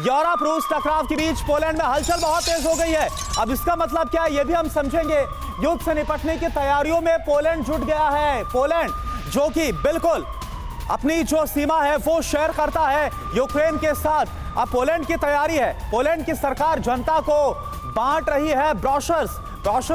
Europe रूस टकराव के बीच पोलैंड में हलचल बहुत तेज हो गई है। अब इसका मतलब क्या है, यह भी हम समझेंगे। युद्ध से निपटने की तैयारियों में पोलैंड जुट गया है। पोलैंड जो कि बिल्कुल अपनी जो सीमा है वो शेयर करता है यूक्रेन के साथ। अब पोलैंड की तैयारी है, पोलैंड की सरकार जनता को बांट रही है ब्रोशर्स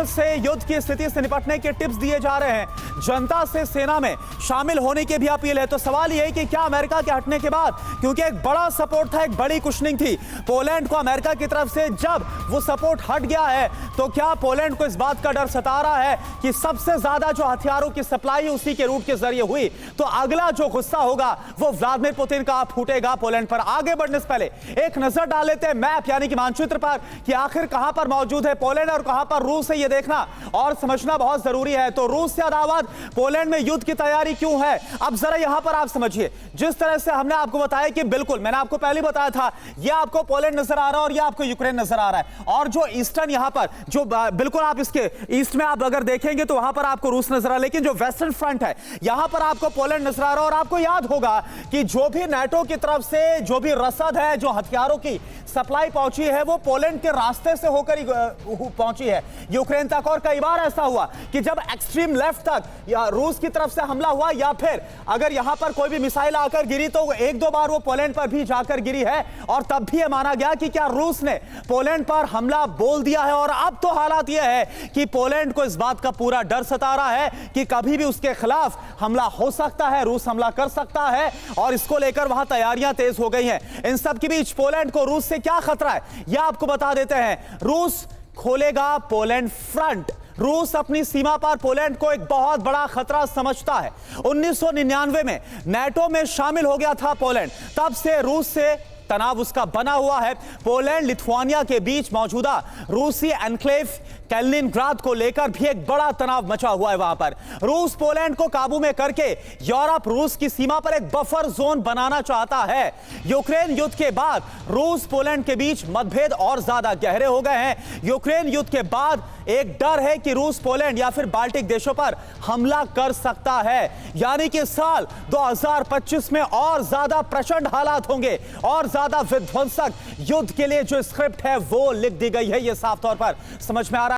से युद्ध की स्थिति से निपटने के टिप्स दिए जा रहे हैं। जनता से सेना में शामिल होने की भी अपील है। तो सवाल यह है कि क्या अमेरिका के हटने के बाद, क्योंकि एक बड़ा सपोर्ट था, एक बड़ी कुशनिंग थी पोलैंड को अमेरिका की तरफ से, जब वो सपोर्ट हट गया है तो क्या पोलैंड को इस बात का डर सता रहा है कि सबसे ज्यादा जो हथियारों की सप्लाई उसी के रूट के जरिए हुई, तो अगला जो गुस्सा होगा वो व्लादिमीर पुतिन का फूटेगा पोलैंड पर। आगे बढ़ने से पहले एक नजर डाल लेते हैं मैप यानी कि मानचित्र पर कि आखिर कहां पर मौजूद है पोलैंड और कहां पर रूस है। ये देखना और समझना बहुत जरूरी है। तो रूस से अदावत पोलैंड में युद्ध की तैयारी क्यों है, अब जरा यहां पर आप समझिए। जिस तरह से हमने आपको बताया कि बिल्कुल मैंने आपको पहले बताया था, यह आपको पोलैंड नजर आ रहा है और यह आपको यूक्रेन नजर आ रहा है। और जो ईस्टर्न यहां पर जो बिल्कुल आप इसके ईस्ट में आप अगर देखेंगे तो वहां पर आपको रूस नजर आ रहा है, लेकिन जो वेस्टर्न फ्रंट है यहां पर आपको पोलैंड नजर आ रहा है। और आपको याद होगा कि जो भी नाटो की तरफ से जो भी रसद है, जो हथियारों की सप्लाई पहुंची है, वो पोलैंड के रास्ते से होकर ही पहुंची है यूक्रेन तक। और कई बार ऐसा हुआ कि जब एक्सट्रीम लेफ्ट तक या रूस की तरफ से हमला हुआ, या फिर अगर यहां पर कोई भी मिसाइल आकर गिरी तो एक दो बार वो पोलैंड पर भी जाकर गिरी है। और तब भी यह माना गया कि क्या रूस ने पोलैंड पर हमला बोल दिया है। और अब तो हालात यह है कि पोलैंड को इस बात का पूरा डर सता रहा है कि कभी भी उसके खिलाफ हमला हो सकता है, रूस हमला कर सकता है। और इसको लेकर वहां तैयारियां तेज हो गई हैं। इन सब के बीच पोलैंड को रूस से क्या खतरा है यह आपको बता देते हैं। रूस खोलेगा पोलैंड फ्रंट। रूस अपनी सीमा पर पोलैंड को एक बहुत बड़ा खतरा समझता है। 1999 में नाटो में शामिल हो गया था पोलैंड, तब से रूस से तनाव उसका बना हुआ है। पोलैंड लिथुआनिया के बीच मौजूदा रूसी एन्क्लेव कैलिनिनग्राद को लेकर भी एक बड़ा तनाव मचा हुआ है। वहां पर रूस पोलैंड को काबू में करके यूरोप रूस की सीमा पर एक बफर जोन बनाना चाहता है। यूक्रेन युद्ध के बाद रूस पोलैंड के बीच मतभेद और ज्यादा गहरे हो गए हैं। यूक्रेन युद्ध के बाद एक डर है कि रूस पोलैंड या फिर बाल्टिक देशों पर हमला कर सकता है, यानी कि साल 2025 में और ज्यादा प्रचंड हालात होंगे और ज्यादा विध्वंसक युद्ध के लिए जो स्क्रिप्ट है वो लिख दी गई है। यह साफ तौर पर समझ में आ रहा है।